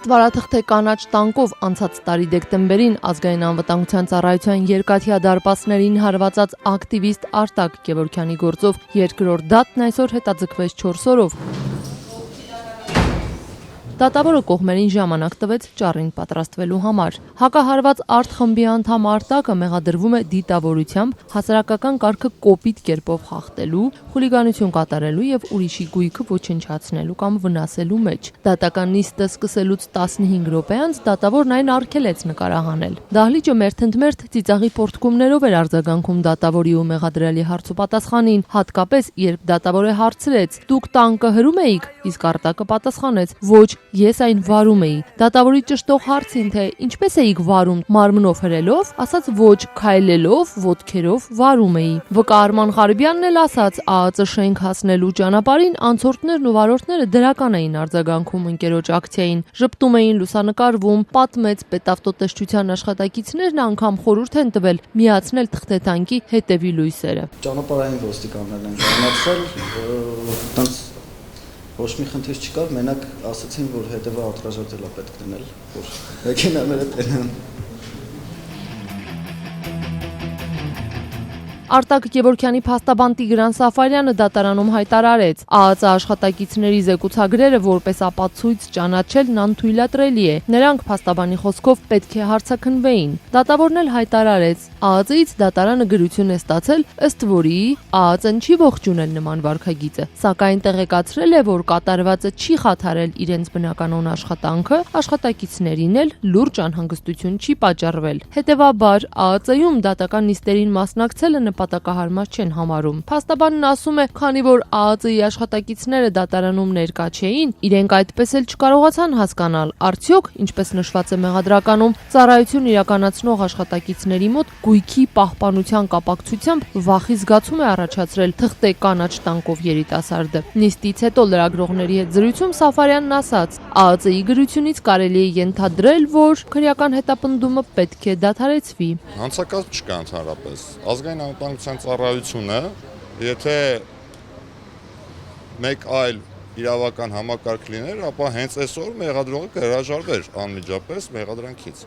Ստվարաթղթե կանաչ տանկով անցած տարի դեկտեմբերին Ազգային անվտանգության ծառայության երկաթյա դարպասներին հարվածած ակտիվիստ Արտակ Գևորգյանի գործով երկրորդ դատն այսօր հետաձգվեց 4 օրով։ Դատավորը կողմերին ժամանակ տվեց ճառին պատրաստվելու համար։ Հակահարված արտխմբի անդամ Արտակը մեղադրվում է դիտավորությամբ, հասարակական կարգը կոպիտ կերպով խախտելու, խուլիգանություն կատարելու եւ ուրիշի գույքը ոչնչացնելու կամ վնասելու մեջ։ Դատական նիստը սկսելուց 15 րոպե անց դատավորն այն արգելեց նկարահանել։ Դահլիճը մերթընդմերթ ծիծաղի պոռթկումներով էր արձագանքում դատավորի ու մեղադրյալի հարցուպատասխանին, հատկապես երբ դատավորը հարցրեց. «Դուք տանկը հրում էիք», իսկ Արտակը պատասխանեց. «Ոչ, ես այն վարում էի»։ Դատավորի ճշտող հարցին, թե ինչպես էիք վարում, մարմնով հրելով, ասաց ոչ, քայլելով, ոտքերով վարում էի։ ՎԿ Արման Ղարիբյանն էլ ասաց, ԱԱԾ շենք հասնելու ճանապարհին անցորդներն ու վարորդները դրական էին արձագանքում ընկերոջ ակցիային, ժպտում էին, լուսանկարվում, պատմեց պետավտոտեսչության աշխատակիցներն անգամ խորհուրդ են տվել միացնել թղթետանկի հետևի լույսերը։ Ճանապարհային ոստիկաններն են ճանաչել, ոչ մի խնդիր չկար, մենակ ասացին, որ հետևը արտաժայթել է պետք դնել, որ մեքենաները տենան։ Արտակ Գևորգյանի փաստաբան Տիգրան Սաֆարյանը դատարանում հայտարարեց. ԱԱԾ աշխատակիցների զեկուցագրերը որպես ապացույց ճանաչելն անթույլատրելի է։ Նրանք փաստաբանի խոսքով պետք է հարցաքննվեին։ Դատավորն էլ հայտարարեց. ԱԱԾ-ից դատարանը գրություն է ստացել, ըստ որի ԱԱԾ-ն չի ողջունել նման վարքագիծը, սակայն տեղեկացրել է, որ կատարվածը չի խաթարել իրենց բնականոն աշխատանքը, աշխատակիցներին էլ լուրջ անհանգստություն չի պատճառվել։ Հետևաբար ԱԱԾ-ում դատական նիստերին մասնակցելը նպատակահարմար չեն համարում։ Փաստաբանն ասում է, քանի որ ԱԱԾ-ի աշխատակիցները դատարանում ներկա չէին, իրենք այդպես էլ չկարողացան հասկանալ, արդյոք, ինչպես նշված է մեղադրականում, ծառայություն իրականացնող աշխատակիցների մոտ գույքի պահպանության կապակցությամբ վախի զգացում է առաջացրել թղթե կանաչ տանկով երիտասարդը։ Նիստից հետո լրագրողների հետ զրույցում Սաֆարյանն ասաց. ԱԱԾ-ի գրությունից կարելի է ենթադրել, որ քրեական հետապնդումը պետք է դադարեցվի։ Հանցակաց չկա ընդհանրապես։ Ազգային անվտանգության ծառայությունը, եթե մեկ այլ իրավական համակարգ լիներ, ապա հենց այսօր մեղադրողը կհրաժարվեր անմիջապես մեղադրանքից։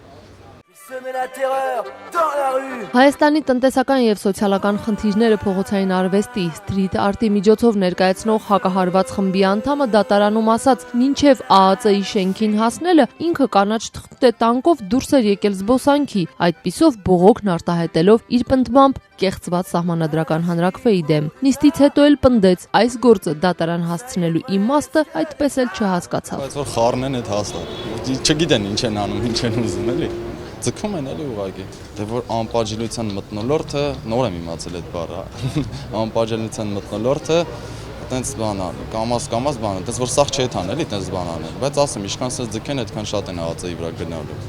Հայաստանի տնտեսական եւ սոցիալական խնդիրները փողոցային արվեստի սթրիթ արտի միջոցով ներկայացնող հակահարված խմբի անդամը դատարանում ասաց, մինչև ԱԱԾ-ի շենքին հասնելը ինքը կանաչ թղթե տանկով դուրս էր եկել զբոսանքի, այդպիսով բողոքն արտահայտելով իր պնդմամբ կեղծված սահմանադրական հանրաքվեի դեմ։ Նիստից հետո էլ պնդեց, այս գործը դատարան հասցնելու իմաստը այդպես էլ չհասկացավ։ Բայց որ խառն են այդ հաստատ։ Չգիտեն ինչ են անում, ինչ են ուզում էլի։ Ձգում են էլի ուղղակի։ Դե որ անպատժելիության մթնոլորտը, նոր եմ իմացել այդ բառը, անպատժելիության մթնոլորտը այտենց բան է, կամաց բան է, այտենց որ սաղ չէ թան էլի այտենց բան անել, բայց ասեմ, ինչքան սենց ձգեն, այդքան շատ են ԱԱԾ-ի վրա գնալու։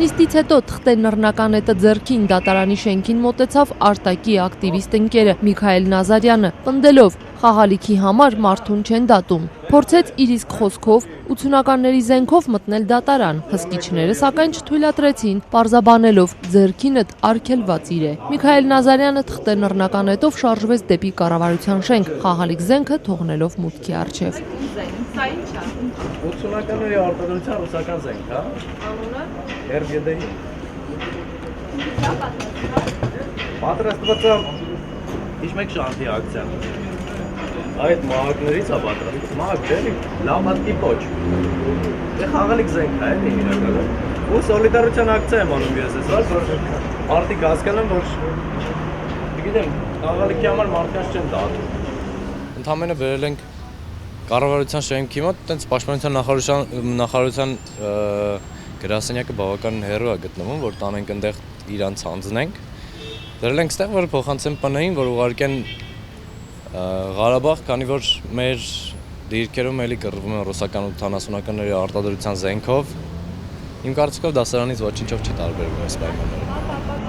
Նիստից հետո թղթե նռնականետը ձեռքին դատարանի շենքին մոտեցավ Արտակի ակտիվիստ ընկերը Միքայել Նազարյանը, պնդելով խաղալիքի համար մարդուն չեն դատում։ Փորձեց իր իսկ խոսքով 80-ականների զենքով մտնել դատարան։ Հսկիչները սակայն չթույլատրեցին, պարզաբանելով ձեռքինդ արգելված իր է։ Միքայել Նազարյանը թղթե նռնականետով շարժվեց դեպի կառավարության շենք, խաղալիք զենքը թողնելով մուտքի առջև։ Սա ինչ է։ 80-ականների արտադրության ռուսական զենք, հա։ Անունը։ RGD-ի։ Ինչա պատրաստված։ Պատրաստված է ինչ մեկ շանտի ակցիան։ Այդ մահակներից է պատրաստված։ Մահակ դերի լավ հատկի պոչ։ Դե խաղալիք զենք է, էլի իրականում։ Ու սոլիդարության ակցիա եմ անում ես այսօր, որ մարդիկ հասկանան, որ գիտեմ, խաղալիքի համար մարդկանց չեն դատում։ Ընդհանրապես վերել ենք կառավարության շենքի մոտ, այտենց պաշտպանության նախարարության գրասենյակը բավական հեռու է գտնվում, որ տանենք այնտեղ իրանց հանձնենք։ Դրել ենք ստեղ, որ փոխանցեն ՊՆ-ին, որ ուղարկեն Ղարաբաղ, քանի որ մեր դիրքերում էլի կռվում են ռուսական 80-ականների արտադրության զենքով։ Իմ կարծիքով դա սրանից ոչինչով չի տարբերվում այս պայմաններում։